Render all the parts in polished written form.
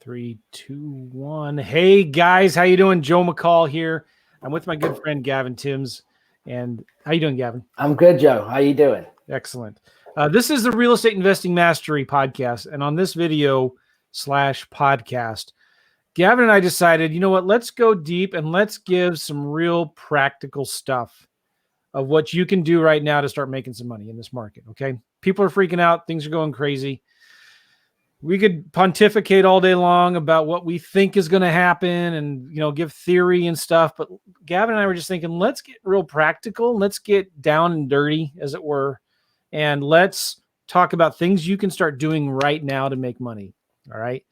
3, 2, 1. Hey guys, how you doing? Joe McCall here. I'm with my good friend Gavin Timms. And how you doing, Gavin? I'm good, Joe. How you doing? Excellent. This is the Real Estate Investing Mastery podcast. And on this video / podcast, Gavin and I decided, you know what, let's go deep and let's give some real practical stuff of what you can do right now to start making some money in this market. Okay. People are freaking out. Things are going crazy. We could pontificate all day long about what we think is going to happen and, you know, give theory and stuff. But Gavin and I were just thinking, let's get real practical. Let's get down and dirty, as it were. And let's talk about things you can start doing right now to make money. All right.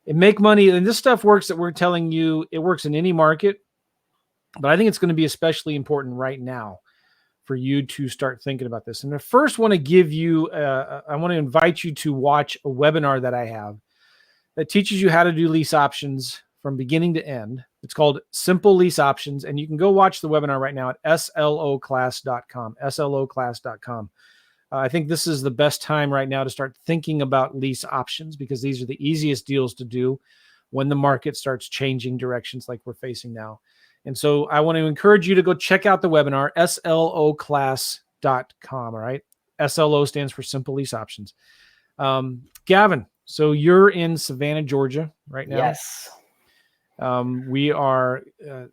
And make money. And this stuff works that we're telling you, it works in any market. But I think it's going to be especially important right now for you to start thinking about this. And I first want to give you, I want to invite you to watch a webinar that I have that teaches you how to do lease options from beginning to end. It's called Simple Lease Options. And you can go watch the webinar right now at sloclass.com, sloclass.com. I think this is the best time right now to start thinking about lease options because these are the easiest deals to do when the market starts changing directions like we're facing now. And so I want to encourage you to go check out the webinar, sloclass.com. All right. SLO stands for Simple Lease Options. Gavin, so you're in Savannah, Georgia right now. Yes. We are,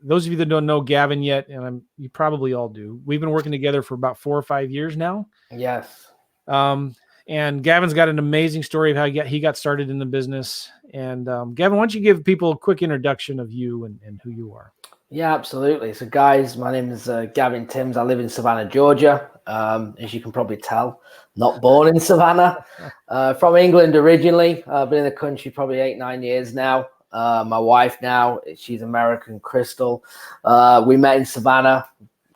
those of you that don't know Gavin yet, and you probably all do, we've been working together for about 4 or 5 years now. Yes. And Gavin's got an amazing story of how he got started in the business. And Gavin, why don't you give people a quick introduction of you and who you are? Yeah, absolutely. So guys, my name is Gavin Timms. I live in Savannah, Georgia. As you can probably tell, not born in Savannah, from England originally. I've been in the country probably 8-9 years now. My wife now, she's American, Crystal. We met in Savannah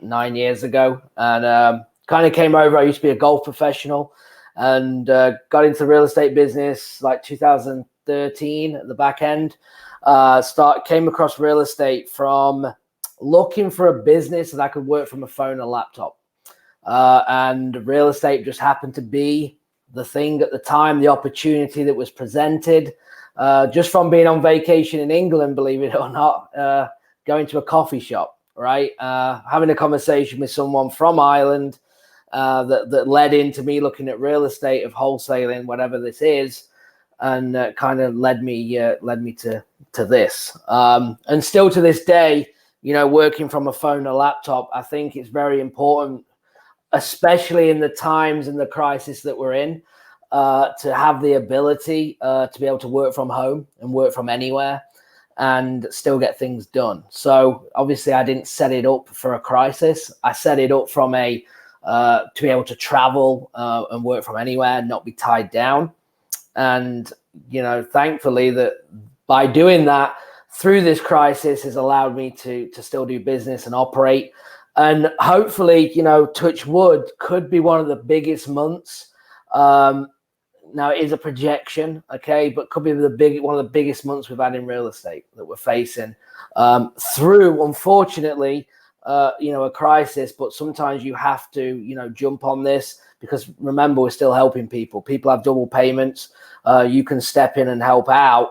9 years ago and kind of came over. I used to be a golf professional and got into the real estate business like 2013 at the back end. Came across real estate from looking for a business that I could work from a phone and a laptop. And real estate just happened to be the thing at the time, the opportunity that was presented. Just from being on vacation in England, believe it or not, going to a coffee shop, right? Having a conversation with someone from Ireland that led into me looking at real estate of wholesaling, whatever this is, and kind of led me to this. And still to this day, you know, working from a phone or laptop, I think it's very important, especially in the times and the crisis that we're in, to have the ability to be able to work from home and work from anywhere and still get things done. So obviously I didn't set it up for a crisis. I set it up from to be able to travel and work from anywhere and not be tied down. And, you know, thankfully that by doing that through this crisis has allowed me to still do business and operate. And hopefully, you know, touch wood, could be one of the biggest months. Now it is a projection, okay, but could be one of the biggest months we've had in real estate that we're facing through, unfortunately, you know, a crisis. But sometimes you have to, you know, jump on this because remember, we're still helping people. People have double payments. You can step in and help out.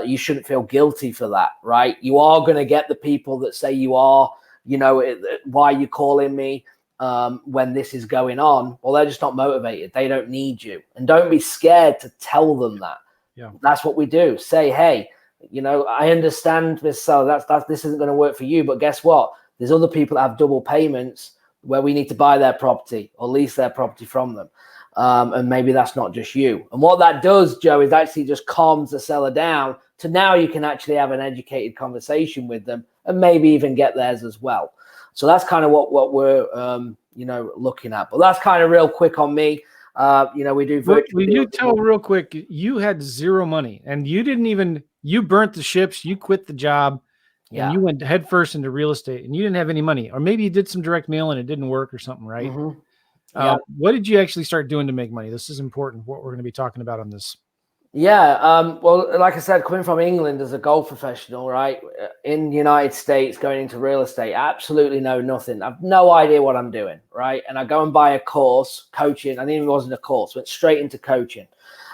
You shouldn't feel guilty for that, right? You are going to get the people that say you are, you know, why are you calling me? When this is going on, well, they're just not motivated. They don't need you. And don't be scared to tell them that. Yeah. That's what we do. Say, hey, you know, I understand this. So this isn't going to work for you. But guess what? There's other people that have double payments where we need to buy their property or lease their property from them. And maybe that's not just you. And what that does, Joe, is actually just calms the seller down to now you can actually have an educated conversation with them and maybe even get theirs as well. So that's kind of what we're, you know, looking at. But that's kind of real quick on me. You know, we do virtual. Will you tell real quick, you had zero money and you burnt the ships, you quit the job and you went headfirst into real estate and you didn't have any money. Or maybe you did some direct mail and it didn't work or something, right? Mm-hmm. What did you actually start doing to make money? This is important, what we're going to be talking about on this. Yeah. Well, like I said, coming from England as a golf professional, right, in the United States, going into real estate, absolutely know nothing. I've no idea what I'm doing, right? And I go and buy a course, coaching. I didn't even wasn't a course, went straight into coaching.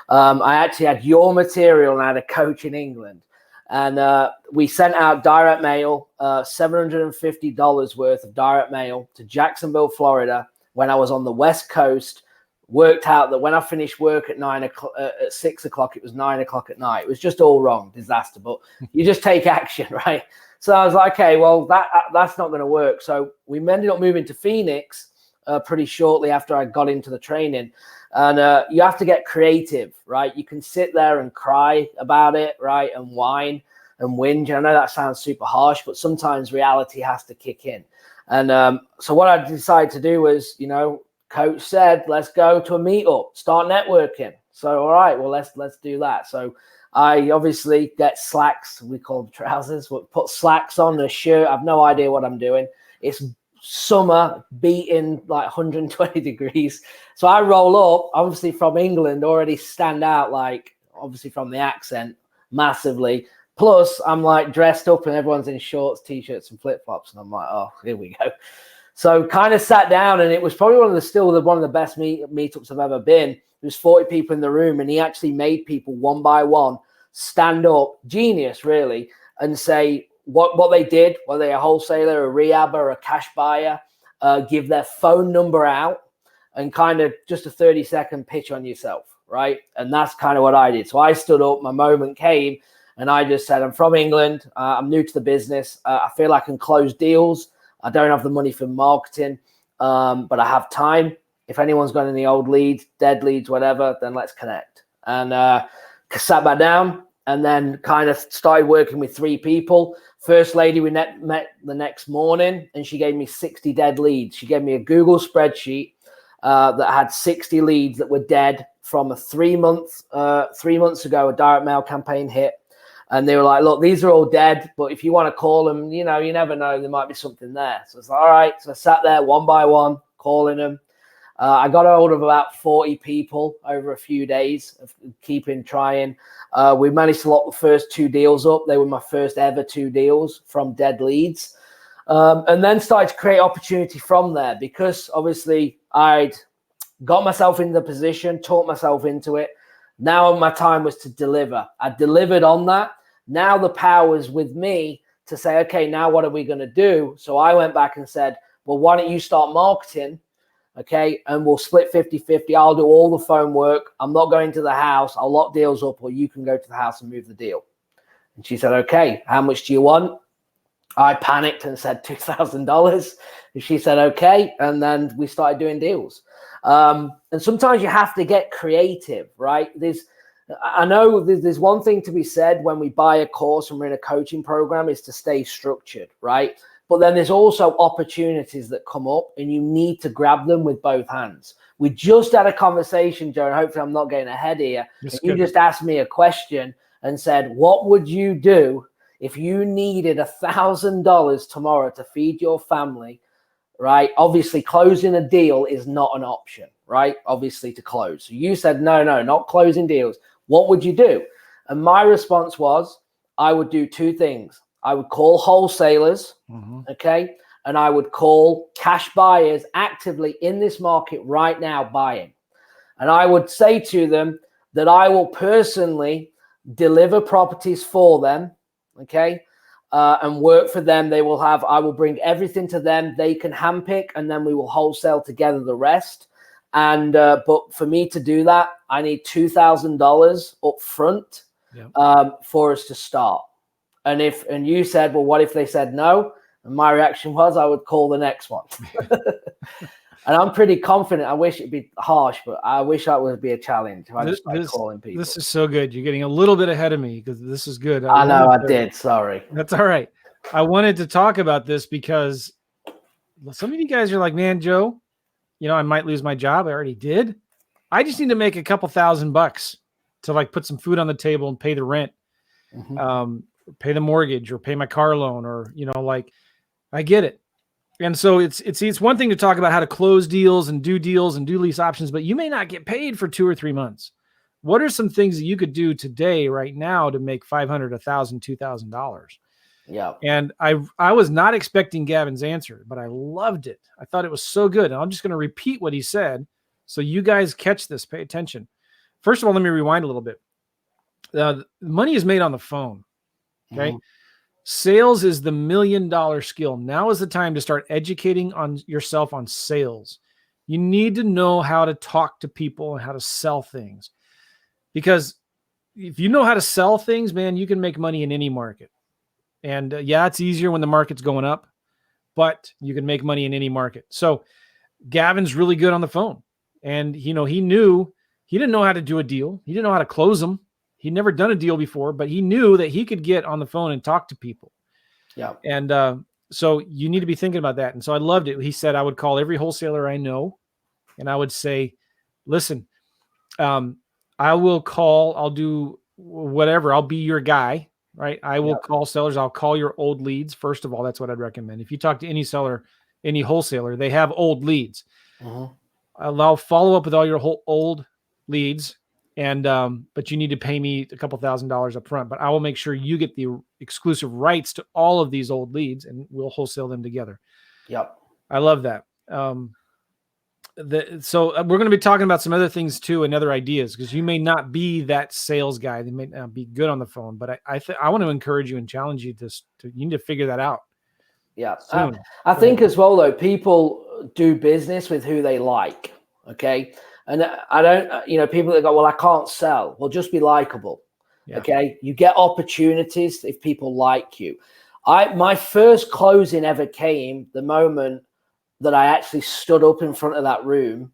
I actually had your material and I had a coach in England. And we sent out direct mail, $750 worth of direct mail to Jacksonville, Florida, when I was on the West Coast. Worked out that when I finished work at 6 o'clock, it was 9 o'clock at night. It was just all wrong, disaster. But you just take action, right? So I was like, okay, well, that's not going to work. So we ended up moving to Phoenix pretty shortly after I got into the training. And you have to get creative, right? You can sit there and cry about it, right? And whine and whinge. I know that sounds super harsh, but sometimes reality has to kick in. And so what I decided to do was, coach said, let's go to a meetup, start networking. So, all right, well, let's do that. So I obviously get slacks. We call them trousers. We'll put slacks on, a shirt. I've no idea what I'm doing. It's summer, beating like 120 degrees. So I roll up, obviously from England, already stand out, like obviously from the accent massively. Plus I'm like dressed up and everyone's in shorts, t-shirts and flip-flops. And I'm like, oh, here we go. So kind of sat down, and it was probably one of the best meetups I've ever been. There was 40 people in the room, and he actually made people one by one stand up, genius really, and say what they did, whether they're a wholesaler, a rehabber, or a cash buyer, give their phone number out, and kind of just a 30-second pitch on yourself, right? And that's kind of what I did. So I stood up, my moment came, and I just said, I'm from England, I'm new to the business, I feel I can close deals. I don't have the money for marketing, but I have time. If anyone's got any old leads, dead leads, whatever, then let's connect. And sat back down and then kind of started working with 3 people. First lady we met the next morning, and she gave me 60 dead leads. She gave me a Google spreadsheet that had 60 leads that were dead from a 3 months ago, a direct mail campaign hit. And they were like, look, these are all dead, but if you want to call them, you never know, there might be something there. So it's like, all right. So I sat there one by one, calling them. I got a hold of about 40 people over a few days of keeping trying. We managed to lock the first 2 deals up. They were my first ever 2 deals from dead leads. And then started to create opportunity from there, because obviously I'd got myself in the position, taught myself into it. Now my time was to deliver. I delivered on that. Now the power was with me to say, okay, now what are we going to do? So I went back and said, well, why don't you start marketing? Okay. And we'll split 50-50. I'll do all the phone work. I'm not going to the house. I'll lock deals up, or you can go to the house and move the deal. And she said, okay, how much do you want? I panicked and said $2,000. And she said, okay. And then we started doing deals. And sometimes you have to get creative, right? I know there's one thing to be said when we buy a course and we're in a coaching program, is to stay structured, right? But then there's also opportunities that come up, and you need to grab them with both hands. We just had a conversation, Joe, and hopefully I'm not getting ahead here. You just asked me a question and said, what would you do if you needed $1,000 tomorrow to feed your family? Right? Obviously, closing a deal is not an option, right? Obviously, to close. So you said, no, not closing deals. What would you do? And my response was, I would do 2 things. I would call wholesalers, okay? And I would call cash buyers actively in this market right now buying. And I would say to them that I will personally deliver properties for them, okay? And work for them. I will bring everything to them. They can handpick, and then we will wholesale together the rest. And but for me to do that, I need $2,000 up front for us to start. And you said, well, what if they said no? And my reaction was, I would call the next one. And I'm pretty confident. I wish it'd be harsh, but I wish that would be a challenge. I just like calling people. This is so good. You're getting a little bit ahead of me, because this is good. I know I did. Sorry. That's all right. I wanted to talk about this because some of you guys are like, man, Joe, I might lose my job. I already did. I just need to make a couple $1,000 to like put some food on the table and pay the rent, pay the mortgage, or pay my car loan, or, I get it. And so it's one thing to talk about how to close deals and do lease options, but you may not get paid for 2 or 3 months. What are some things that you could do today, right now, to make $500, $1,000, $2,000? Yeah. And I was not expecting Gavin's answer, but I loved it. I thought it was so good. And I'm just going to repeat what he said, so you guys catch this, pay attention. first of all, let me rewind a little bit. Money is made on the phone. Okay. Mhm. Sales is the $1 million skill. Now is the time to start educating on yourself on sales. You need to know how to talk to people and how to sell things, because if you know how to sell things, man, you can make money in any market. And yeah, it's easier when the market's going up, but you can make money in any market. So Gavin's really good on the phone, and he knew he didn't know how to do a deal. He didn't know how to close them. He'd never done a deal before, but he knew that he could get on the phone and talk to people. Yeah. And so you need to be thinking about that. And so I loved it. He said, I would call every wholesaler I know, and I would say, listen, I will call, I'll do whatever. I'll be your guy, right? I will call sellers. I'll call your old leads. First of all, that's what I'd recommend. If you talk to any seller, any wholesaler, they have old leads. I'll follow up with all your old leads. And, but you need to pay me a couple $1,000s up front, but I will make sure you get the exclusive rights to all of these old leads, and we'll wholesale them together. Yep. I love that. So we're going to be talking about some other things too, and other ideas, because you may not be that sales guy. They may not be good on the phone, but I want to encourage you and challenge you to you need to figure that out. Yeah. Soon. I think as well, though, people do business with who they like. Okay. And I don't, people that go, well, I can't sell. Well, just be likable. Yeah. Okay. You get opportunities if people like you. My first closing ever came the moment that I actually stood up in front of that room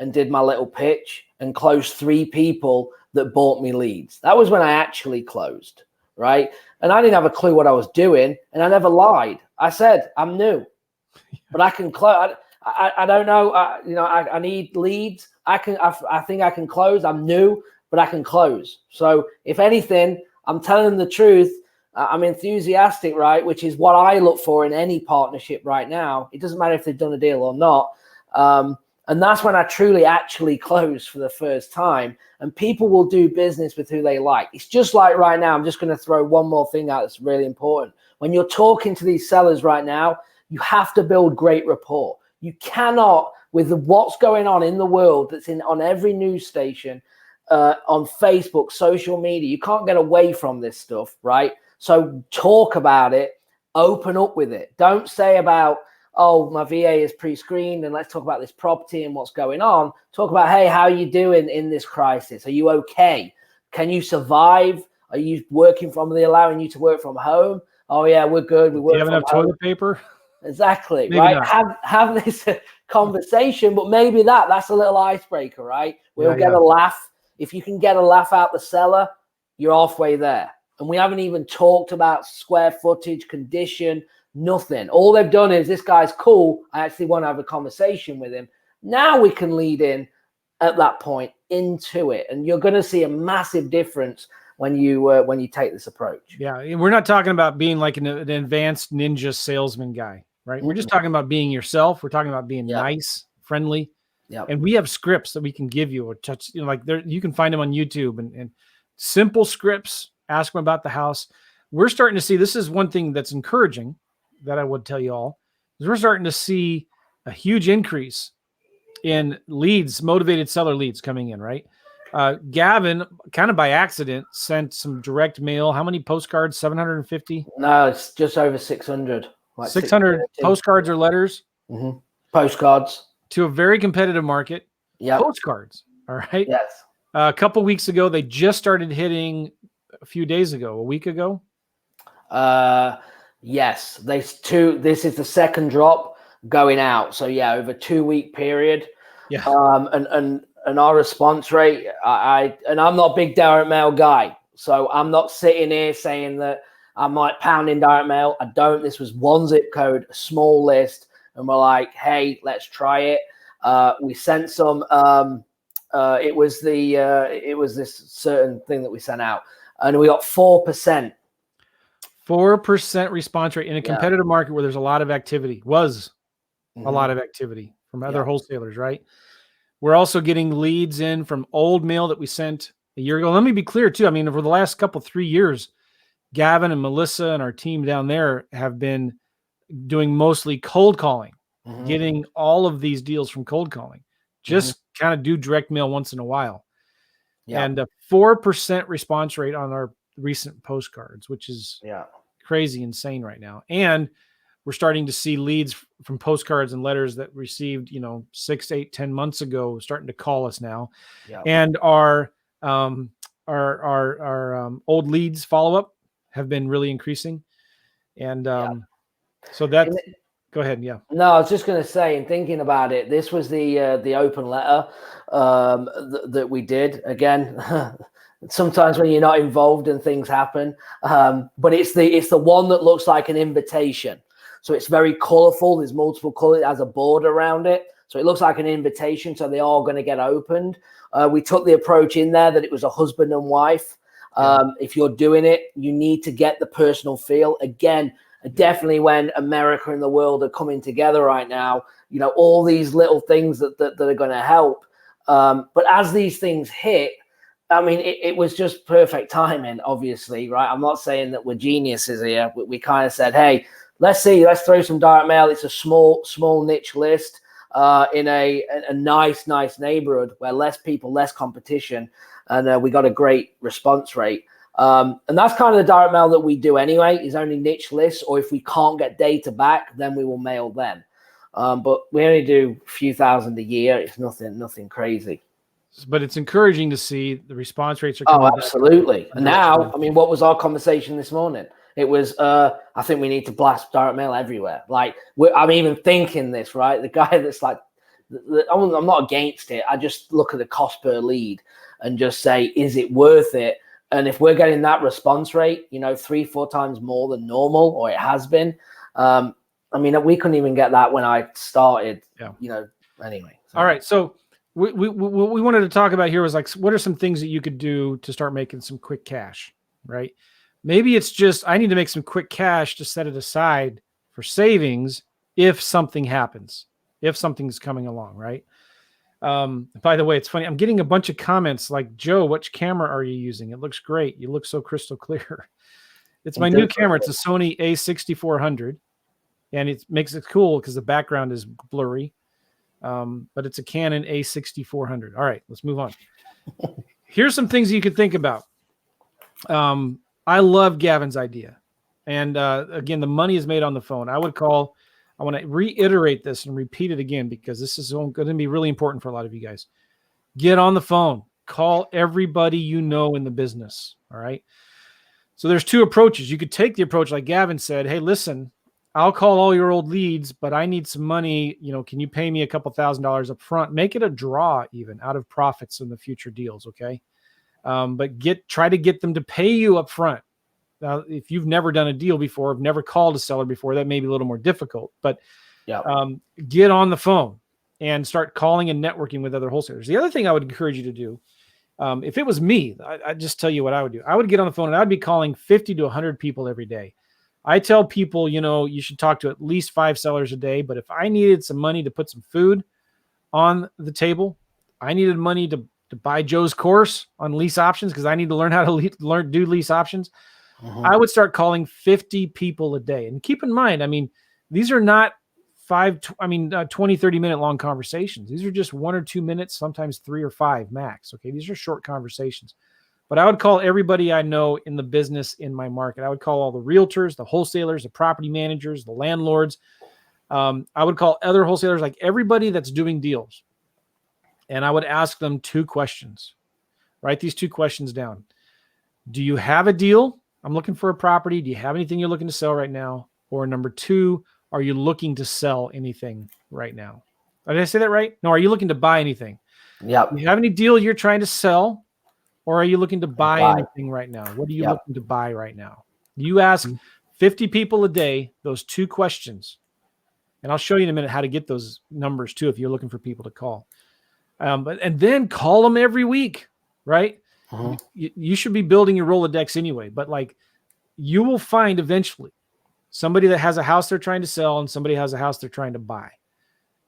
and did my little pitch and closed 3 people that bought me leads. That was when I actually closed, right? And I didn't have a clue what I was doing, and I never lied. I said, I'm new, but I can close. I don't know. I need leads. I think I can close. I'm new, but I can close. So if anything, I'm telling them the truth. I'm enthusiastic, right? Which is what I look for in any partnership right now. It doesn't matter if they've done a deal or not. And that's when I truly actually close for the first time. And people will do business with who they like. It's just like right now, I'm just going to throw one more thing out that's really important. When you're talking to these sellers right now, you have to build great rapport. You cannot, with what's going on in the world that's on every news station, on Facebook, social media, you can't get away from this stuff, right? So talk about it, open up with it. Don't say about, oh, my VA is pre-screened and let's talk about this property and what's going on. Talk about, hey, how are you doing in this crisis? Are you okay? Can you survive? Are you allowing you to work from home? Oh yeah, we're good. We work from home. Do you have enough toilet paper? Exactly. Maybe right. Not. Have this conversation, but maybe that's a little icebreaker, right? We'll get a laugh. If you can get a laugh out the seller, you're halfway there. And we haven't even talked about square footage, condition, nothing. All they've done is, this guy's cool. I actually want to have a conversation with him. Now we can lead in at that point into it. And you're going to see a massive difference when you take this approach. Yeah. We're not talking about being like an advanced ninja salesman guy, right? We're just talking about being yourself. We're talking about being nice, friendly. Yeah. And we have scripts that we can give you, or touch, you can find them on YouTube, and simple scripts. Ask them about the house. We're starting to see, this is one thing that's encouraging that I would tell you all, is we're starting to see a huge increase in leads, motivated seller leads coming in, right? Gavin, kind of by accident, sent some direct mail. How many postcards? 750? No, it's just over 600. Like 600 postcards or letters? Mm-hmm. Postcards. To a very competitive market. Yeah. Postcards. All right. Yes. A couple weeks ago, they just started hitting a few days ago, a week ago. Yes. This is the second drop going out. So yeah, over a 2-week period. Yeah. And our response rate, I'm not a big direct mail guy. So I'm not sitting here saying that I'm like pounding direct mail. I don't. This was one zip code, a small list. And we're like, hey, let's try it. We sent some, it was this certain thing that we sent out, and we got 4%. 4% response rate in a competitive market where there's a lot of activity, a lot of activity from other wholesalers, right? We're also getting leads in from old mail that we sent a year ago. Let me be clear too. I mean, over the last 3 years, Gavin and Melissa and our team down there have been doing mostly cold calling, getting all of these deals from cold calling. Just kind of do direct mail once in a while. and a 4% response rate on our recent postcards, which is crazy insane right now. And we're starting to see leads from postcards and letters that received, 6, 8, 10 months ago, starting to call us now. And our old leads follow-up have been really increasing. And so that's, go ahead. Yeah. No, I was just going to say, in thinking about it, this was the open letter that we did. Again, sometimes when you're not involved and things happen, but it's the one that looks like an invitation. So it's very colorful. There's multiple colors. It has a border around it. So it looks like an invitation. So they are going to get opened. We took the approach in there that it was a husband and wife. If you're doing it, you need to get the personal feel. Again, definitely when America and the world are coming together right now, all these little things that are going to help. But as these things hit, I mean, it was just perfect timing, obviously, right? I'm not saying that we're geniuses here. We kind of said, hey, let's throw some direct mail. It's a small niche list in a nice neighborhood where less people, less competition. And we got a great response rate. And that's kind of the direct mail that we do anyway, is only niche lists, or if we can't get data back, then we will mail them. But we only do a few thousand a year. It's nothing crazy. But it's encouraging to see the response rates are coming. Oh, absolutely. And now, I mean, what was our conversation this morning? It was, I think we need to blast direct mail everywhere. Like, I'm even thinking this, right? The guy that's like, I'm not against it. I just look at the cost per lead and just say, is it worth it? And if we're getting that response rate, 3-4 times more than normal, or it has been, I mean, we couldn't even get that when I started, anyway. So. All right. So what we wanted to talk about here was like, what are some things that you could do to start making some quick cash, right? Maybe it's just, I need to make some quick cash to set it aside for savings if something happens, if something's coming along, right? By the way, it's funny. I'm getting a bunch of comments like, Joe, which camera are you using? It looks great. You look so crystal clear. It's my new camera. It's a Sony A6400, and it makes it cool because the background is blurry. But it's a Canon A6400. All right, let's move on. Here's some things you could think about. I love Gavin's idea. And again, the money is made on the phone. I want to reiterate this and repeat it again, because this is going to be really important for a lot of you guys. Get on the phone. Call everybody you know in the business. All right. So there's two approaches. You could take the approach like Gavin said, hey, listen, I'll call all your old leads, but I need some money. Can you pay me a couple $1,000s up front? Make it a draw even out of profits in the future deals. Okay. But try to get them to pay you up front. Now, if you've never done a deal before, have never called a seller before, that may be a little more difficult, but get on the phone and start calling and networking with other wholesalers. The other thing I would encourage you to do, if it was me, I'd just tell you what I would do. I would get on the phone and I'd be calling 50 to 100 people every day. I tell people, you should talk to at least 5 sellers a day, but if I needed some money to put some food on the table, I needed money to buy Joe's course on lease options because I need to learn how to do lease options. I would start calling 50 people a day. And keep in mind, I mean, these are not 20, 30-minute long conversations. These are just 1 or 2 minutes, sometimes 3 or 5 max. Okay. These are short conversations, but I would call everybody I know in the business in my market. I would call all the realtors, the wholesalers, the property managers, the landlords. I would call other wholesalers, like everybody that's doing deals. And I would ask them 2 questions. Write these 2 questions down. Do you have a deal? I'm looking for a property. Do you have anything you're looking to sell right now? Or number 2, are you looking to sell anything right now? Did I say that right? No, are you looking to buy anything? Yeah. Do you have any deal you're trying to sell? Or are you looking to buy anything right now? What are you looking to buy right now? You ask 50 people a day those 2 questions. And I'll show you in a minute how to get those numbers too if you're looking for people to call. And then call them every week, right? You should be building your Rolodex anyway, but like you will find eventually somebody that has a house they're trying to sell and somebody has a house they're trying to buy.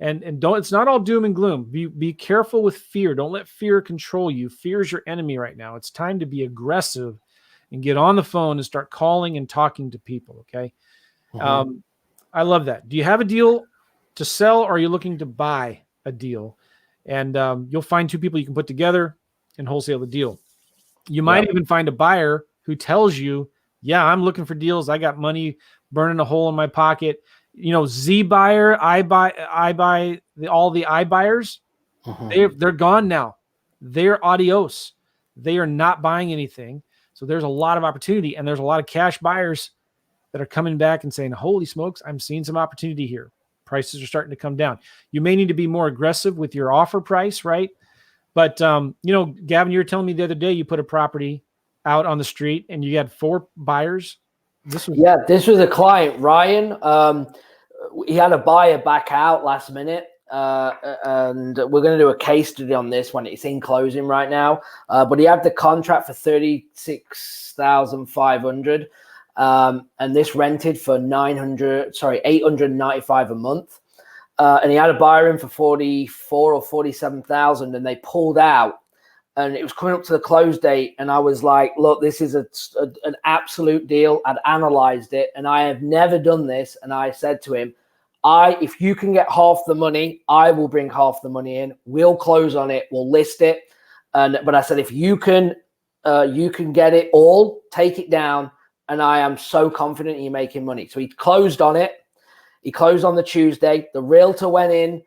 And it's not all doom and gloom. Be careful with fear. Don't let fear control you. Fear is your enemy right now. It's time to be aggressive and get on the phone and start calling and talking to people. Okay. I love that. Do you have a deal to sell or are you looking to buy a deal? And you'll find 2 people you can put together. and wholesale the deal. You might even find a buyer who tells you, yeah, I'm looking for deals. I got money burning a hole in my pocket. You know, Z buyer, I buy, all the iBuyers, they're gone now. They're adios. They are not buying anything. So there's a lot of opportunity, and there's a lot of cash buyers that are coming back and saying, holy smokes, I'm seeing some opportunity here. Prices are starting to come down. You may need to be more aggressive with your offer price, right? But, you know, Gavin, you were telling me the other day you put a property out on the street and you had 4 buyers. This was a client, Ryan. He had a buyer back out last minute. And we're going to do a case study on this when it's in closing right now. But he had the contract for $36,500. And this rented for $895 a month. And he had a buyer in for 44 or 47,000, and they pulled out, and it was coming up to the close date. And I was like, look, this is an absolute deal. I'd analyzed it, and I have never done this. And I said to him, if you can get half the money, I will bring half the money in. We'll close on it. We'll list it. But I said, if you can get it all, take it down. And I am so confident you're making money. So he closed on it. He closed on the Tuesday. The realtor went in,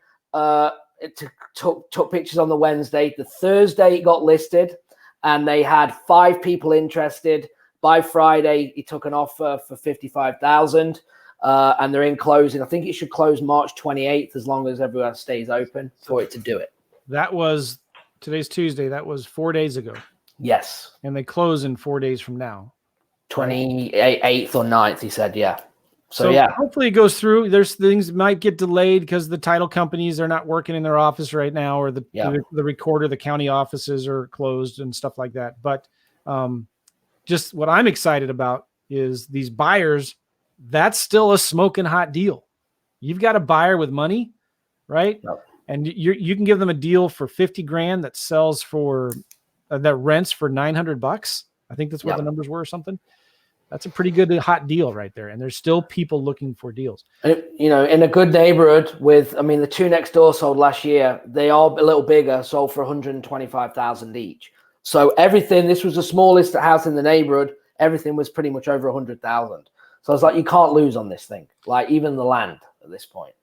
took pictures on the Wednesday. The Thursday it got listed, and they had 5 people interested. By Friday, he took an offer for $55,000, and they're in closing. I think it should close March 28th, as long as everyone stays open for it to do it. Today's Tuesday. That was 4 days ago. Yes. And they close in 4 days from now. 28th or 9th, he said, yeah. So hopefully it goes through. There's things that might get delayed because the title companies are not working in their office right now, or the recorder, the county offices are closed and stuff like that. But just what I'm excited about is these buyers. That's still a smoking hot deal. You've got a buyer with money, right? Yep. And you can give them a deal for $50,000 that sells for that rents for $900. I think that's what the numbers were or something. That's a pretty good hot deal right there. And there's still people looking for deals. And, you know, in a good neighborhood the 2 next door sold last year. They are a little bigger, sold for $125,000 each. So everything, this was the smallest house in the neighborhood. Everything was pretty much over $100,000. So it's like, you can't lose on this thing, like even the land at this point.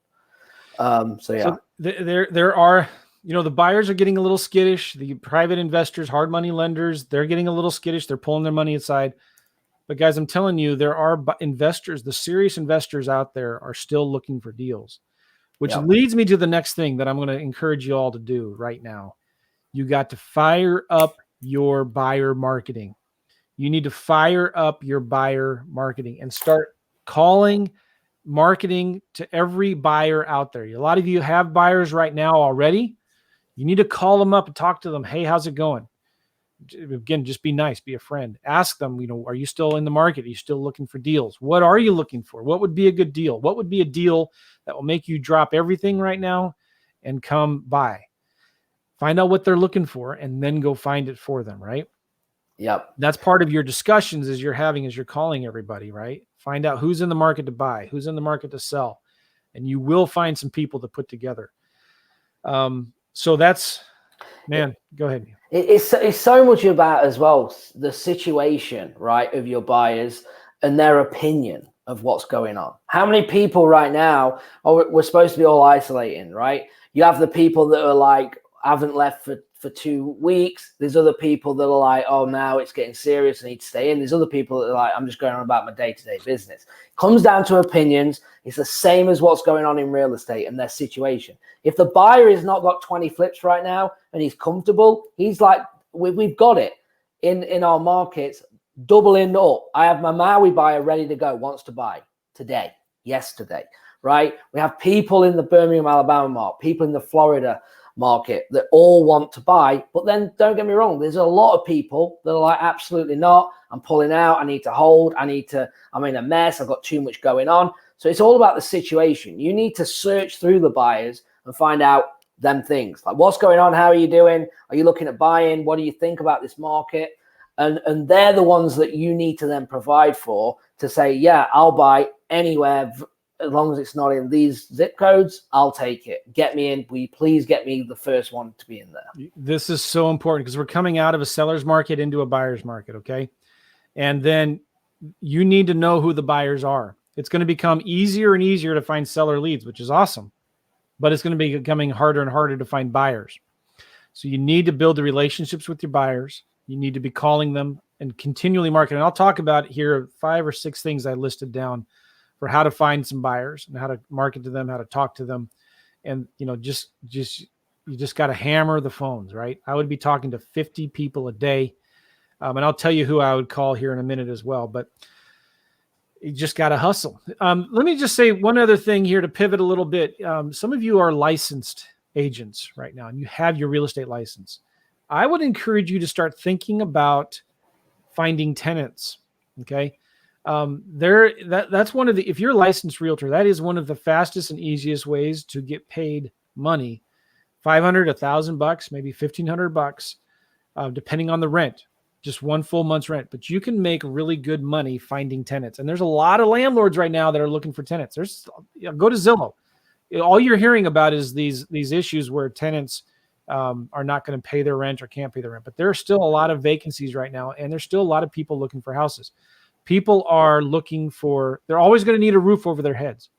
So there are, you know, the buyers are getting a little skittish. The private investors, hard money lenders, they're getting a little skittish. They're pulling their money aside. But guys, I'm telling you, there are investors, the serious investors out there are still looking for deals, which leads me to the next thing that I'm going to encourage you all to do right now. You got to fire up your buyer marketing. You need to fire up your buyer marketing and start calling, marketing to every buyer out there. A lot of you have buyers right now already. You need to call them up and talk to them. Hey, how's it going? Again, just be nice, be a friend. Ask them, you know, are you still in the market? Are you still looking for deals? What are you looking for? What would be a good deal? What would be a deal that will make you drop everything right now and come buy? Find out what they're looking for and then go find it for them, right? Yep. That's part of your discussions as you're calling everybody, right? Find out who's in the market to buy, who's in the market to sell, and you will find some people to put together. So that's, man, go ahead. It's so much about as well the situation, right, of your buyers and their opinion of what's going on. How many people right now we're supposed to be all isolating, right? You have the people that are like, haven't left for 2 weeks. There's other people that are like, oh, now it's getting serious, I need to stay in. There's other people that are like, I'm just going on about my day-to-day business. It comes down to opinions. It's the same as what's going on in real estate and their situation. If the buyer has not got 20 flips right now and he's comfortable, he's like, we've got it in our markets, doubling up. I have my Maui buyer ready to go, wants to buy today, yesterday, right? We have people in the Birmingham, Alabama market, people in the Florida market that all want to buy. But then don't get me wrong, there's a lot of people that are like, absolutely not. I'm pulling out. I need to hold. I'm in a mess. I've got too much going on. So it's all about the situation. You need to search through the buyers and find out them things like what's going on. How are you doing? Are you looking at buying? What do you think about this market? And they're the ones that you need to then provide for to say, yeah, I'll buy anywhere as long as it's not in these zip codes, I'll take it. Get me in. Will you please get me the first one to be in there? This is so important because we're coming out of a seller's market into a buyer's market, okay? And then you need to know who the buyers are. It's going to become easier and easier to find seller leads, which is awesome, but it's going to be becoming harder and harder to find buyers. So you need to build the relationships with your buyers. You need to be calling them and continually marketing. And I'll talk about here 5 or 6 things I listed down for how to find some buyers and how to market to them, how to talk to them. And, you just got to hammer the phones, right? I would be talking to 50 people a day. And I'll tell you who I would call here in a minute as well, but you just got to hustle. Let me just say one other thing here to pivot a little bit. Some of you are licensed agents right now, and you have your real estate license. I would encourage you to start thinking about finding tenants. Okay. That's one of the, if you're a licensed realtor, that is one of the fastest and easiest ways to get paid money. $500, $1,000, maybe $1,500, depending on the rent, just one full month's rent. But you can make really good money finding tenants. And there's a lot of landlords right now that are looking for tenants. Go to Zillow. All you're hearing about is these issues where tenants are not going to pay their rent or can't pay their rent. But there are still a lot of vacancies right now, and there's still a lot of people looking for houses. People are looking for, they're always going to need a roof over their heads,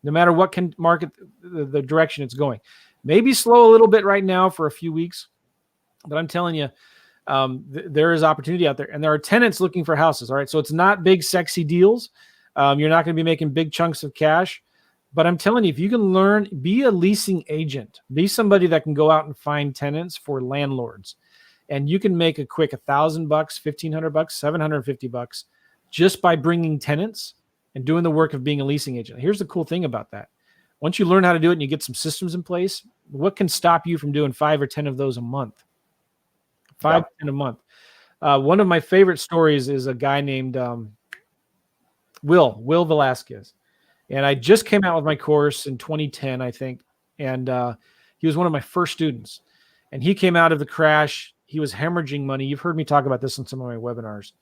no matter what can market the direction it's going. Maybe slow a little bit right now for a few weeks, but I'm telling you, there is opportunity out there, and there are tenants looking for houses. All right. So it's not big, sexy deals. You're not going to be making big chunks of cash, but I'm telling you, if you can learn, be a leasing agent, be somebody that can go out and find tenants for landlords, and you can make a quick $1,000, $1,500, $750 just by bringing tenants and doing the work of being a leasing agent. Here's the cool thing about that. Once you learn how to do it and you get some systems in place, what can stop you from doing 5 or 10 of those a month? 5 to 10 a month. One of my favorite stories is a guy named Will Velasquez. And I just came out with my course in 2010, I think. And he was one of my first students. And he came out of the crash. He was hemorrhaging money. You've heard me talk about this on some of my webinars.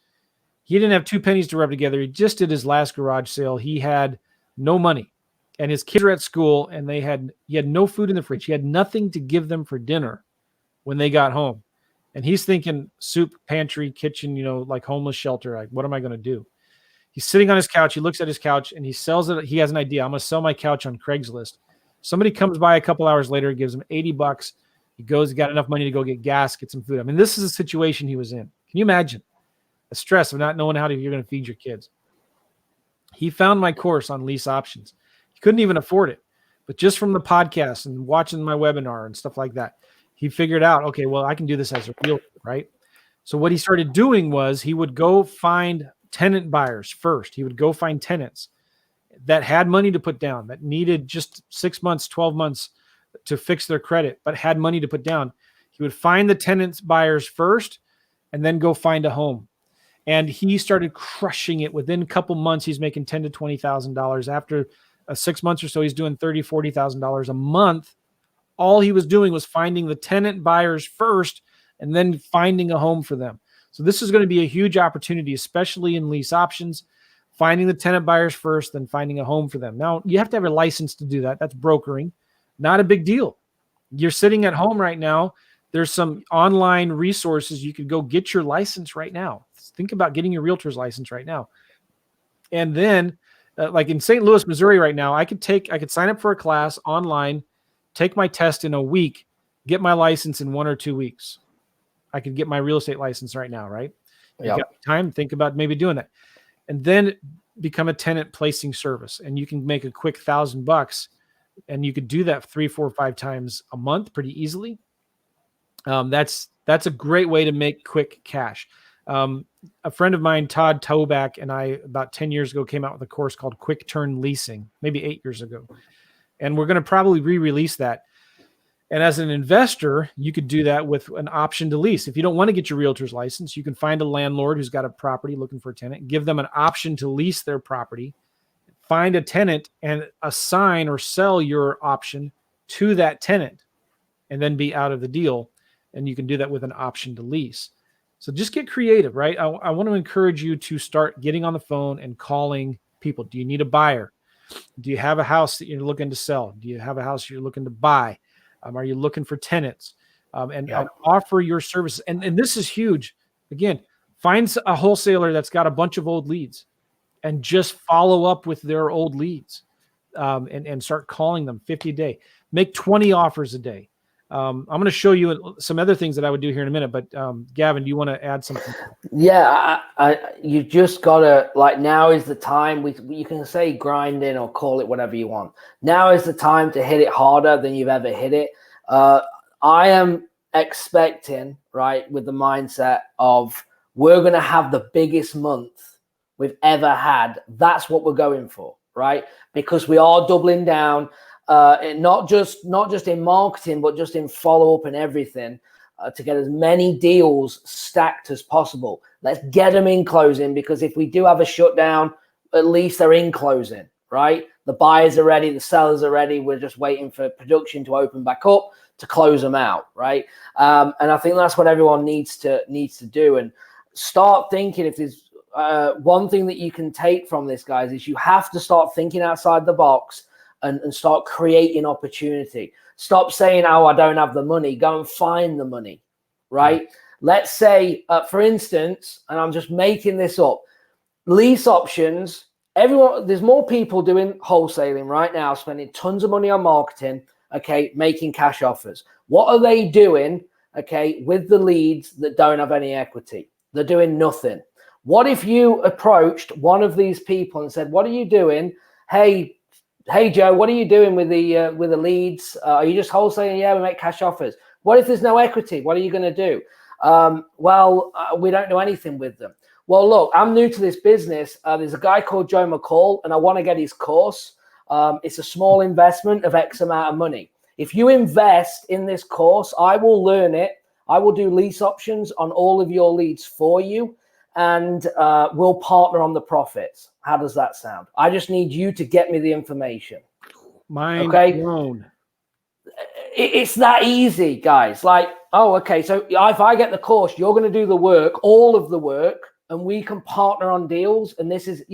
He didn't have 2 pennies to rub together. He just did his last garage sale. He had no money. And his kids were at school, and he had no food in the fridge. He had nothing to give them for dinner when they got home. And he's thinking soup, pantry, kitchen, like homeless shelter. Like, what am I going to do? He's sitting on his couch. He looks at his couch and he sells it. He has an idea. I'm going to sell my couch on Craigslist. Somebody comes by a couple hours later, gives him $80. He goes, he got enough money to go get gas, get some food. I mean, this is a situation he was in. Can you imagine the stress of not knowing you're going to feed your kids? He found my course on Lease Options. He couldn't even afford it, but just from the podcast and watching my webinar and stuff like that, he figured out, okay, well, I can do this as a realtor, right? So what he started doing was he would go find tenant buyers first. He would go find tenants that had money to put down, that needed just 6 months, 12 months to fix their credit, but had money to put down. He would find the tenants buyers first and then go find a home. And he started crushing it. Within a couple months, he's making $10,000 to $20,000. After 6 months or so, he's doing $30,000, $40,000 a month. All he was doing was finding the tenant buyers first and then finding a home for them. So this is going to be a huge opportunity, especially in Lease Options, finding the tenant buyers first, then finding a home for them. Now, you have to have a license to do that. That's brokering. Not a big deal. You're sitting at home right now. There's some online resources. You could go get your license right now. Think about getting your realtor's license right now. And then, like in St. Louis, Missouri right now, I could sign up for a class online, take my test in a week, get my license in 1 or 2 weeks. I could get my real estate license right now, right? You got time, think about maybe doing that. And then become a tenant placing service. And you can make a quick $1,000, and you could do that 3, 4, 5 times a month pretty easily. That's a great way to make quick cash. A friend of mine, Todd Toback, and I, about 10 years ago, came out with a course called Quick Turn Leasing, maybe 8 years ago. And we're going to probably re-release that. And as an investor, you could do that with an option to lease. If you don't want to get your realtor's license, you can find a landlord who's got a property looking for a tenant, give them an option to lease their property, find a tenant and assign or sell your option to that tenant, and then be out of the deal. And you can do that with an option to lease. So just get creative, right? I want to encourage you to start getting on the phone and calling people. Do you need a buyer? Do you have a house that you're looking to sell? Do you have a house you're looking to buy? Are you looking for tenants? And offer your services. And this is huge. Again, find a wholesaler that's got a bunch of old leads and just follow up with their old leads, and start calling them 50 a day. Make 20 offers a day. I'm going to show you some other things that I would do here in a minute, but Gavin, do you want to add something? Yeah, you just gotta, like, now is the time. You can say grinding or call it whatever you want. Now is the time to hit it harder than you've ever hit it. I am expecting, right, with the mindset of we're going to have the biggest month we've ever had. That's what we're going for, right? Because we are doubling down, and not just in marketing, but just in follow-up and everything, to get as many deals stacked as possible. Let's get them in closing, because if we do have a shutdown, at least they're in closing, right? The buyers are ready, the sellers are ready. We're just waiting for production to open back up to close them out, right? And I think that's what everyone needs to do. And start thinking, if there's one thing that you can take from this, guys, is you have to start thinking outside the box and start creating opportunity. Stop saying, oh, I don't have the money. Go and find the money, right? Let's say, for instance, and I'm just making this up, Lease Options. There's more people doing wholesaling right now, spending tons of money on marketing, okay, making cash offers. What are they doing, okay, with the leads that don't have any equity? They're doing nothing. What if you approached one of these people and said, what are you doing? Hey, Joe, what are you doing with the leads? Are you just wholesaling? Yeah, we make cash offers. What if there's no equity? What are you going to do? We don't do anything with them. Well, look, I'm new to this business. There's a guy called Joe McCall, and I want to get his course. It's a small investment of X amount of money. If you invest in this course, I will learn it. I will do lease options on all of your leads for you, and we'll partner on the profits. How does that sound? I just need you to get me the information. Mind blown. It's that easy, guys. Like, oh, okay, so if I get the course, you're going to do the work, all of the work, and we can partner on deals. And this is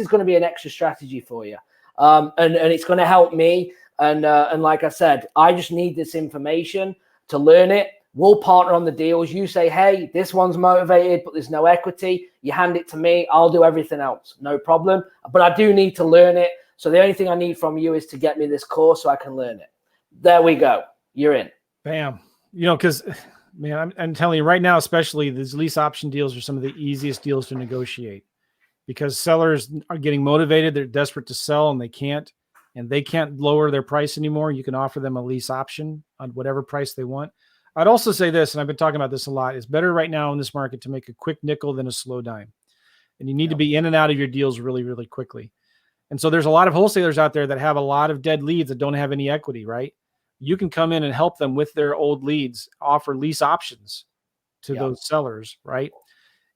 going to be an extra strategy for you. And it's going to help me. And like I said, I just need this information to learn it. We'll partner on the deals. You say, hey, this one's motivated, but there's no equity. You hand it to me. I'll do everything else. No problem. But I do need to learn it. So the only thing I need from you is to get me this course so I can learn it. There we go. You're in. Bam. Because, man, I'm telling you right now, especially these lease option deals are some of the easiest deals to negotiate, because sellers are getting motivated. They're desperate to sell and they can't lower their price anymore. You can offer them a lease option on whatever price they want. I'd also say this, and I've been talking about this a lot, it's better right now in this market to make a quick nickel than a slow dime. And you need to be in and out of your deals really, really quickly. And so there's a lot of wholesalers out there that have a lot of dead leads that don't have any equity, right? You can come in and help them with their old leads, offer lease options to those sellers, right?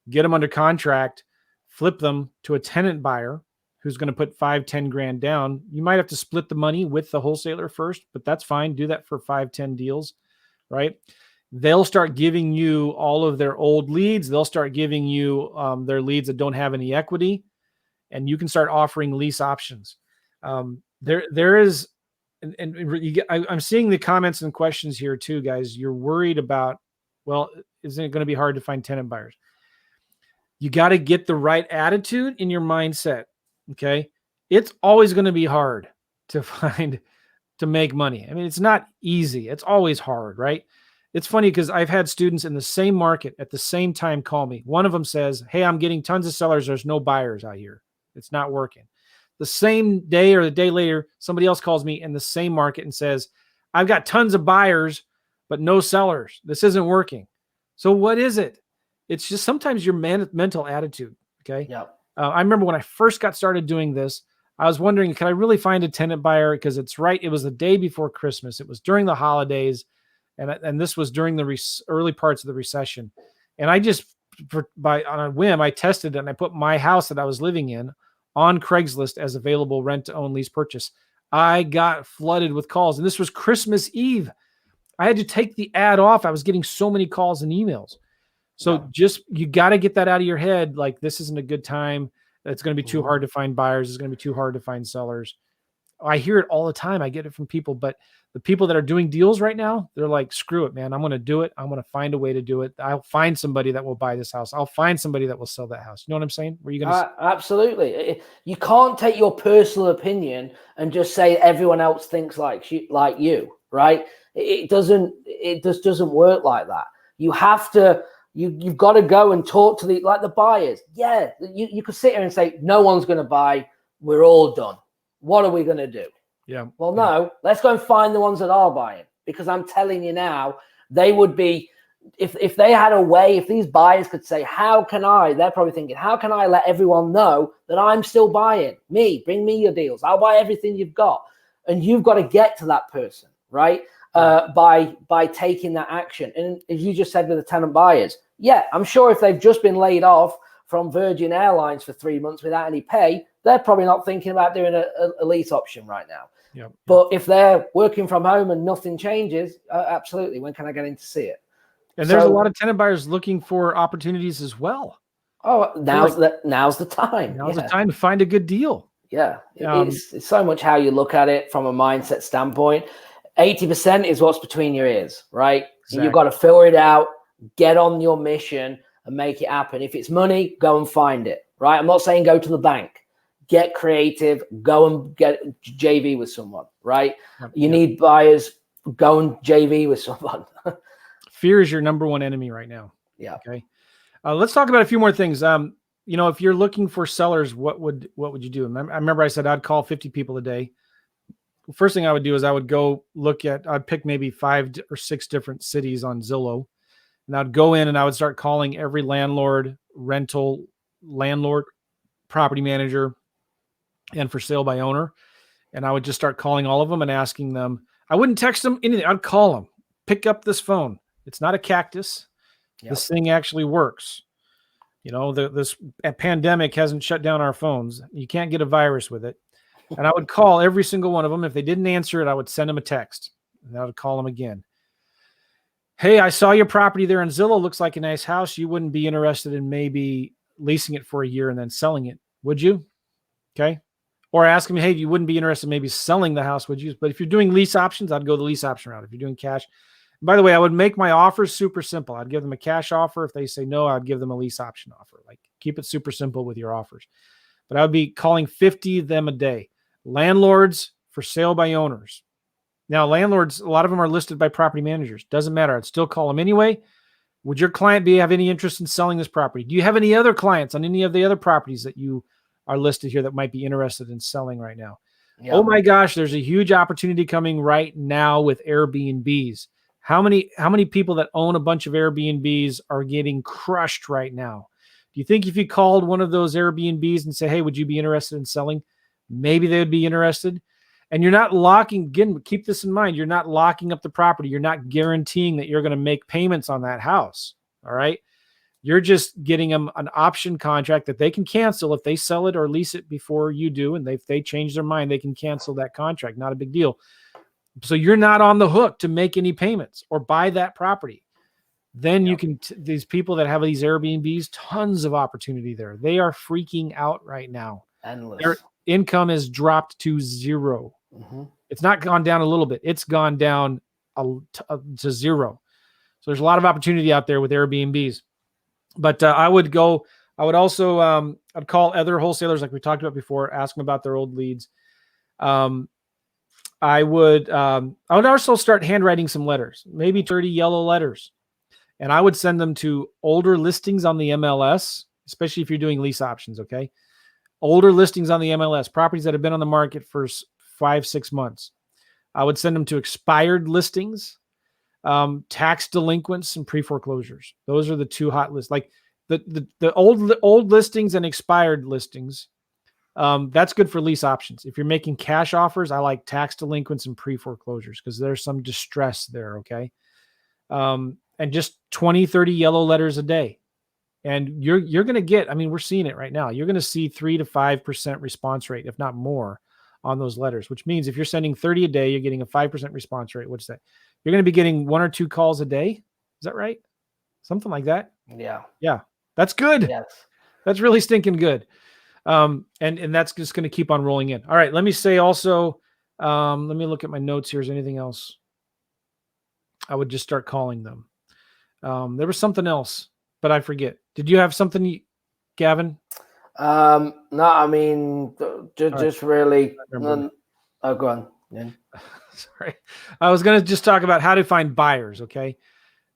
Get them under contract, flip them to a tenant buyer who's going to put 5-10 grand down. You might have to split the money with the wholesaler first, but that's fine. Do that for 5-10 deals, right? They'll start giving you all of their old leads. They'll start giving you their leads that don't have any equity, and you can start offering lease options. There is, I'm seeing the comments and questions here too, guys. You're worried about, well, isn't it going to be hard to find tenant buyers? You got to get the right attitude in your mindset. Okay. It's always going to be hard to make money. I mean, it's not easy. It's always hard, right? It's funny because I've had students in the same market at the same time call me. One of them says, hey, I'm getting tons of sellers. There's no buyers out here. It's not working. The same day or the day later, somebody else calls me in the same market and says, I've got tons of buyers, but no sellers. This isn't working. So what is it? It's just sometimes your mental attitude. Okay. Yeah. I remember when I first got started doing this, I was wondering, can I really find a tenant buyer? Because it's right. It was the day before Christmas. It was during the holidays. And this was during the early parts of the recession. And I just, on a whim, I tested it and I put my house that I was living in on Craigslist as available rent to own lease purchase. I got flooded with calls, and this was Christmas Eve. I had to take the ad off. I was getting so many calls and emails. So you got to get that out of your head. Like, this isn't a good time. It's going to be too hard to find buyers. It's going to be too hard to find sellers. I hear it all the time. I get it from people, but the people that are doing deals right now, they're like, screw it, man. I'm going to do it. I'm going to find a way to do it. I'll find somebody that will buy this house. I'll find somebody that will sell that house. You know what I'm saying? Were you going to? Absolutely. You can't take your personal opinion and just say everyone else thinks like you, right? It just doesn't work like that. You have to, you've got to go and talk to the buyers. Yeah. You could sit here and say, no one's going to buy. We're all done. What are we going to do? Yeah. Well, no, let's go and find the ones that are buying, because I'm telling you now, they would be, if they had a way, if these buyers could say, they're probably thinking, how can I let everyone know that I'm still buying? Bring me your deals. I'll buy everything you've got. And you've got to get to that person, right? By taking that action. And as you just said with the tenant buyers, yeah, I'm sure if they've just been laid off from Virgin Airlines for 3 months without any pay, they're probably not thinking about doing a lease option right now. Yep. But if they're working from home and nothing changes, absolutely. When can I get in to see it? And there's a lot of tenant buyers looking for opportunities as well. Oh, now's the time. Now's the time to find a good deal. Yeah. It's so much how you look at it from a mindset standpoint. 80% is what's between your ears, right? Exactly. You've got to figure it out, get on your mission and make it happen. If it's money, go and find it, right? I'm not saying go to the bank. Get creative, go and get JV with someone, right? You need buyers, go and JV with someone. Fear is your number one enemy right now. Yeah. Okay. Let's talk about a few more things. If you're looking for sellers, what would you do? I remember I said I'd call 50 people a day. First thing I would do is I would go I'd pick maybe 5 or 6 different cities on Zillow, and I'd go in and I would start calling every landlord, property manager, and for sale by owner. And I would just start calling all of them and asking them. I wouldn't text them anything. I'd call them. Pick up this phone. It's not a cactus. Yep. This thing actually works. This pandemic hasn't shut down our phones. You can't get a virus with it. And I would call every single one of them. If they didn't answer it, I would send them a text. And I would call them again. Hey, I saw your property there in Zillow. Looks like a nice house. You wouldn't be interested in maybe leasing it for a year and then selling it, would you? Okay. Or ask them, hey, you wouldn't be interested in maybe selling the house, would you? But if you're doing lease options, I'd go the lease option route. If you're doing cash, by the way, I would make my offers super simple. I'd give them a cash offer. If they say no, I'd give them a lease option offer. Like, keep it super simple with your offers. But I would be calling 50 of them a day. Landlords for sale by owners. Now, landlords, a lot of them are listed by property managers. Doesn't matter. I'd still call them anyway. Would your client have any interest in selling this property? Do you have any other clients on any of the other properties that you are listed here that might be interested in selling right now? Yeah. Oh my gosh, there's a huge opportunity coming right now with Airbnbs. How many people that own a bunch of Airbnbs are getting crushed right now? Do you think if you called one of those Airbnbs and say, hey, would you be interested in selling? Maybe they would be interested. And you're not locking, again, keep this in mind, you're not locking up the property. You're not guaranteeing that you're going to make payments on that house. All right. You're just getting them an option contract that they can cancel if they sell it or lease it before you do. And if they change their mind, they can cancel that contract. Not a big deal. So you're not on the hook to make any payments or buy that property. Then you can, these people that have these Airbnbs, tons of opportunity there. They are freaking out right now. Endless. Their income has dropped to 0. Mm-hmm. It's not gone down a little bit. It's gone down to 0. So there's a lot of opportunity out there with Airbnbs. But I would also, I'd call other wholesalers like we talked about before, ask them about their old leads. I would also start handwriting some letters, maybe 30 yellow letters. And I would send them to older listings on the MLS, especially if you're doing lease options, okay? Older listings on the MLS, properties that have been on the market for 5-6 months. I would send them to expired listings, tax delinquents, and pre-foreclosures. Those are the 2 hot lists. Like the old listings and expired listings, that's good for lease options. If you're making cash offers, I like tax delinquents and pre-foreclosures because there's some distress there, okay? And just 20, 30 yellow letters a day. And you're going to get, I mean, we're seeing it right now. You're going to see 3 to 5% response rate, if not more, on those letters, which means if you're sending 30 a day, you're getting a 5% response rate. What's that? You're going to be getting 1 or 2 calls a day. Is that right? Something like that. Yeah. Yeah. That's good. Yes. That's really stinking good. And that's just going to keep on rolling in. All right. Let me say also, Let me look at my notes here. Is there anything else? I would just start calling them. There was something else, but I forget. Did you have something, Gavin? No, I mean, just really. Remember. Oh, go on. Yeah. Sorry. I was going to just talk about how to find buyers, okay?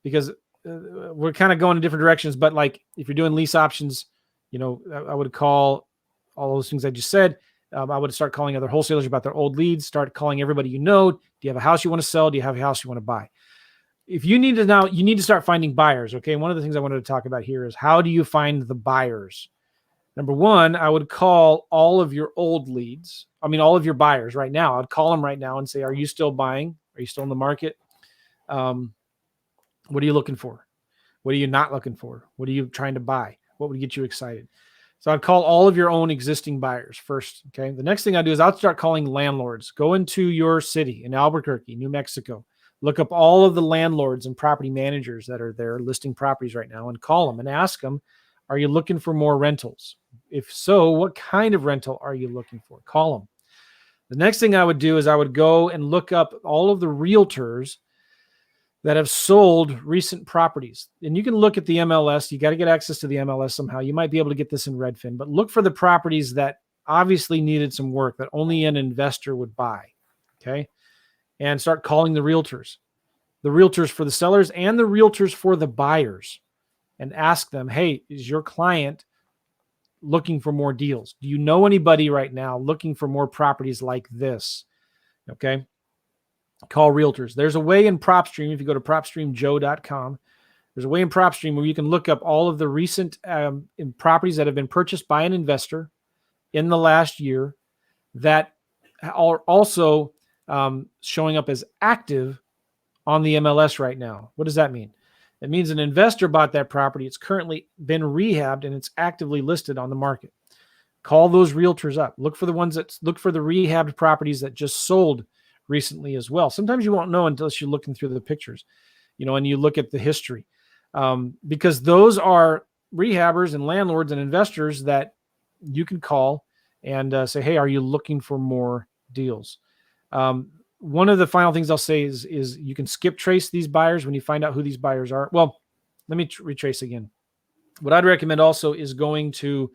Because we're kind of going in different directions, but like if you're doing lease options, I would call all those things I just said. I would start calling other wholesalers about their old leads, start calling everybody you know. Do you have a house you want to sell? Do you have a house you want to buy? If you need to now, you need to start finding buyers, okay? One of the things I wanted to talk about here is how do you find the buyers? Number one, I would call all of your old leads. I mean, all of your buyers right now. I'd call them right now and say, are you still buying? Are you still in the market? What are you looking for? What are you not looking for? What are you trying to buy? What would get you excited? So I'd call all of your own existing buyers first. Okay. The next thing I do is I'll start calling landlords. Go into your city in Albuquerque, New Mexico. Look up all of the landlords and property managers that are there listing properties right now and call them and ask them, are you looking for more rentals? If so, what kind of rental are you looking for? Call them. The next thing I would do is I would go and look up all of the realtors that have sold recent properties. And you can look at the MLS. You got to get access to the MLS somehow. You might be able to get this in Redfin, but look for the properties that obviously needed some work that only an investor would buy. Okay. And start calling the realtors for the sellers and the realtors for the buyers, and ask them, hey, is your client looking for more deals? Do you know anybody right now looking for more properties like this? Okay. Call realtors. There's a way in PropStream, if you go to propstreamjoe.com, there's a way in PropStream where you can look up all of the recent properties that have been purchased by an investor in the last year that are also showing up as active on the MLS right now. What does that mean? It means an investor bought that property. It's currently been rehabbed and it's actively listed on the market. Call those realtors up. Look for the rehabbed properties that just sold recently as well. Sometimes you won't know unless you're looking through the pictures, and you look at the history, because those are rehabbers and landlords and investors that you can call and say, hey, are you looking for more deals? One of the final things I'll say is you can skip trace these buyers when you find out who these buyers are. Well, let me retrace again. What I'd recommend also is going to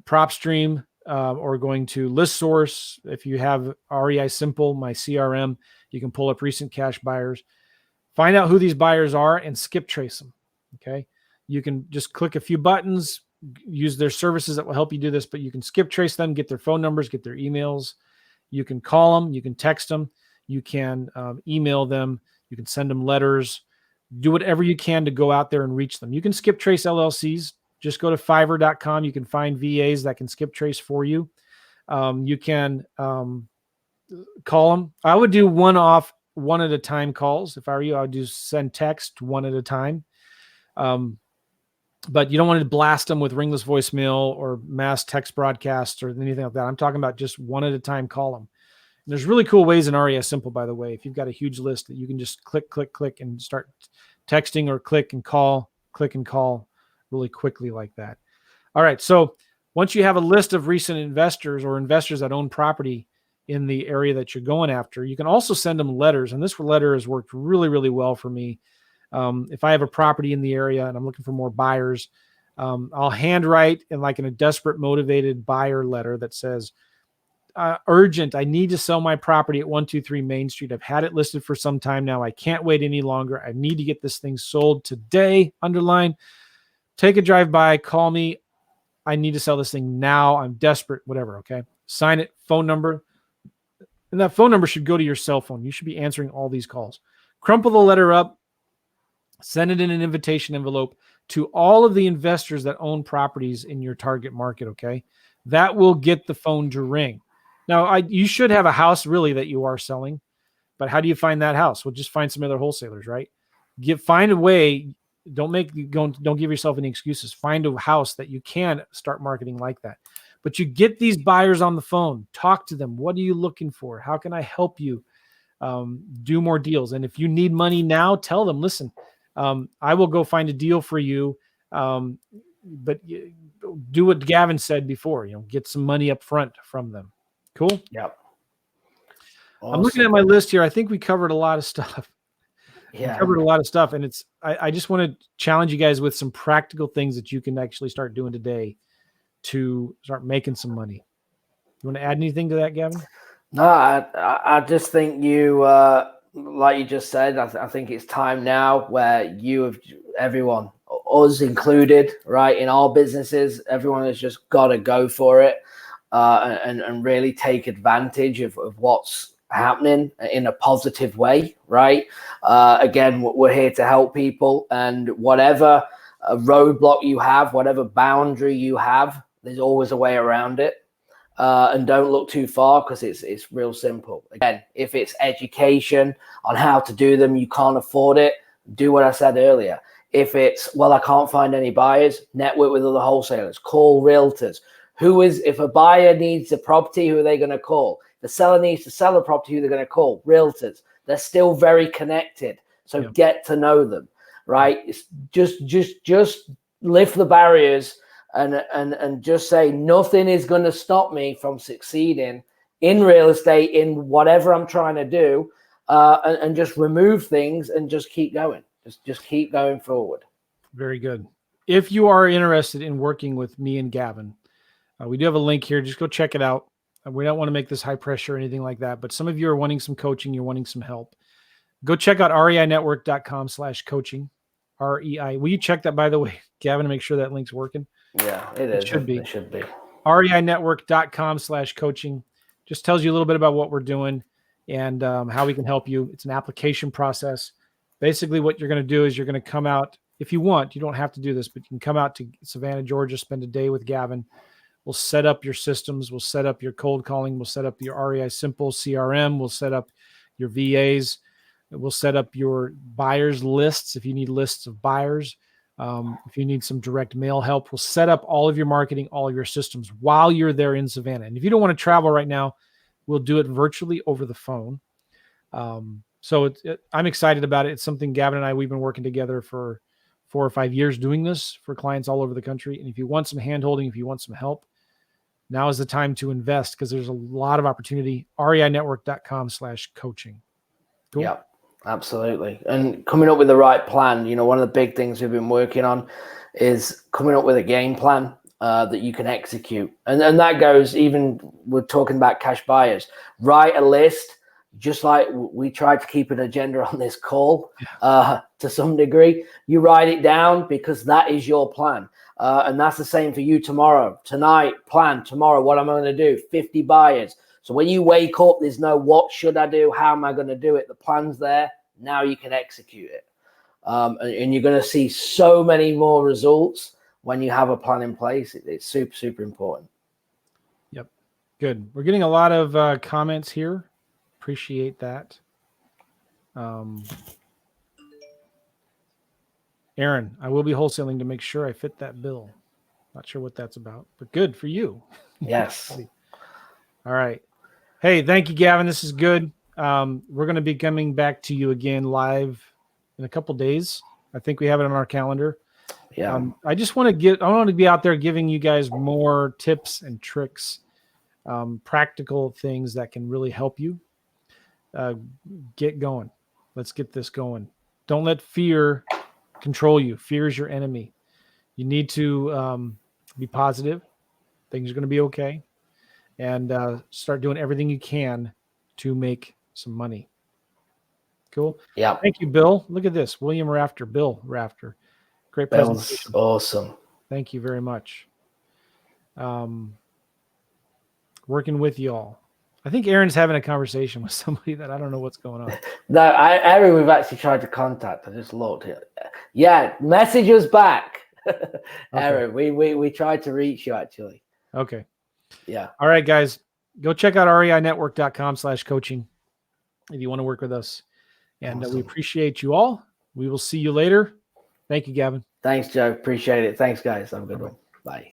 PropStream, or going to ListSource. If you have REI Simple, my CRM, you can pull up recent cash buyers, find out who these buyers are and skip trace them. Okay. You can just click a few buttons, use their services that will help you do this, but you can skip trace them, get their phone numbers, get their emails. You can call them, you can text them, you can email them, you can send them letters, do whatever you can to go out there and reach them. You can skip trace LLCs. Just go to Fiverr.com. You can find VAs that can skip trace for you. You can call them. I would do one at a time calls. If I were you, I would do send text one at a time. But you don't want to blast them with ringless voicemail or mass text broadcasts or anything like that. I'm talking about just one at a time call them. And there's really cool ways in REI Simple, by the way. If you've got a huge list that you can just click and start texting, or click and call really quickly like that. All right. So once you have a list of recent investors or investors that own property in the area that you're going after, you can also send them letters. And this letter has worked really, really well for me. If I have a property in the area and I'm looking for more buyers, I'll handwrite in a desperate, motivated buyer letter that says, urgent, I need to sell my property at 123 Main Street. I've had it listed for some time now. I can't wait any longer. I need to get this thing sold today. Underline. Take a drive by, call me. I need to sell this thing now. I'm desperate, whatever. Okay. Sign it, phone number. And that phone number should go to your cell phone. You should be answering all these calls. Crumple the letter up, send it in an invitation envelope to all of the investors that own properties in your target market. Okay. That will get the phone to ring. Now, you should have a house really that you are selling, but how do you find that house? Well, just find some other wholesalers, right? Find a way. Don't give yourself any excuses. Find a house that you can start marketing like that. But you get these buyers on the phone, talk to them. What are you looking for? How can I help you do more deals? And if you need money now, tell them, listen, I will go find a deal for you. But do what Gavin said before, get some money up front from them. Cool. Yep. I'm looking at my list here. I think we covered a lot of stuff. Yeah. We covered a lot of stuff, and I just want to challenge you guys with some practical things that you can actually start doing today to start making some money. You want to add anything to that, Gavin? No, I just think you, like you just said, I think it's time now where you have, everyone, us included, right, in our businesses, everyone has just got to go for it and really take advantage of what's happening in a positive way, right? Again, we're here to help people, and whatever roadblock you have, whatever boundary you have, there's always a way around it. And don't look too far, because it's real simple. Again, if it's education on how to do them, you can't afford it, do what I said earlier. If it's, well, I can't find any buyers, network with other wholesalers, call realtors. If a buyer needs a property, who are they going to call? The seller needs to sell a property, who they're going to call? Realtors. They're still very connected. So get to know them, right? It's just lift the barriers and just say nothing is going to stop me from succeeding in real estate, in whatever I'm trying to do, and just remove things and just keep going. Just keep going forward. Very good. If you are interested in working with me and Gavin, we do have a link here. Just go check it out. We don't want to make this high pressure or anything like that, but some of you are wanting some coaching. You're wanting some help. Go check out REINetwork.com/coaching. REI. Will you check that, by the way, Gavin, to make sure that link's working? Yeah, it is. It should be. It should be. REINetwork.com/coaching. Just tells you a little bit about what we're doing and how we can help you. It's an application process. Basically, what you're going to do is you're going to come out, if you want, you don't have to do this, but you can come out to Savannah, Georgia, spend a day with Gavin. We'll set up your systems. We'll set up your cold calling. We'll set up your REI Simple CRM. We'll set up your VAs. We'll set up your buyers lists if you need lists of buyers. If you need some direct mail help, we'll set up all of your marketing, all of your systems while you're there in Savannah. And if you don't want to travel right now, we'll do it virtually over the phone. So I'm excited about it. It's something Gavin and I, we've been working together for 4 or 5 years doing this for clients all over the country. And if you want some handholding, if you want some help, now is the time to invest, because there's a lot of opportunity. REINetwork.com/coaching. Cool. Yeah, absolutely. And coming up with the right plan. One of the big things we've been working on is coming up with a game plan that you can execute. And that goes, even we're talking about cash buyers. Write a list, just like we tried to keep an agenda on this call to some degree. You write it down, because that is your plan. And that's the same for you tomorrow. Tonight, plan tomorrow, what am I going to do? 50 buyers. So when you wake up, there's no what should I do? How am I going to do it? The plan's there. Now you can execute it. And you're going to see so many more results when you have a plan in place. It's super, super important. Yep. Good. We're getting a lot of comments here. Appreciate that. Aaron, I will be wholesaling to make sure I fit that bill. Not sure what that's about, but good for you. Yes. All right. Hey, thank you, Gavin. This is good. We're going to be coming back to you again live in a couple days. I think we have it on our calendar. Yeah. I want to be out there giving you guys more tips and tricks, practical things that can really help you get going. Let's get this going. Don't let fear control you. Fear is your enemy. You need to be positive. Things are going to be okay. And start doing everything you can to make some money. Cool. Yeah. Thank you, Bill. Look at this. William Rafter, Bill Rafter. Great presentation. Awesome. Thank you very much. Working with y'all. I think Aaron's having a conversation with somebody that I don't know what's going on. No, Aaron, we've actually tried to contact. I just looked here. Yeah, message us back. Aaron, we tried to reach you actually. Okay. Yeah. All right, guys. Go check out REINetwork.com/coaching if you want to work with us. And we appreciate you all. We will see you later. Thank you, Gavin. Thanks, Joe. Appreciate it. Thanks, guys. Have a good one. Bye.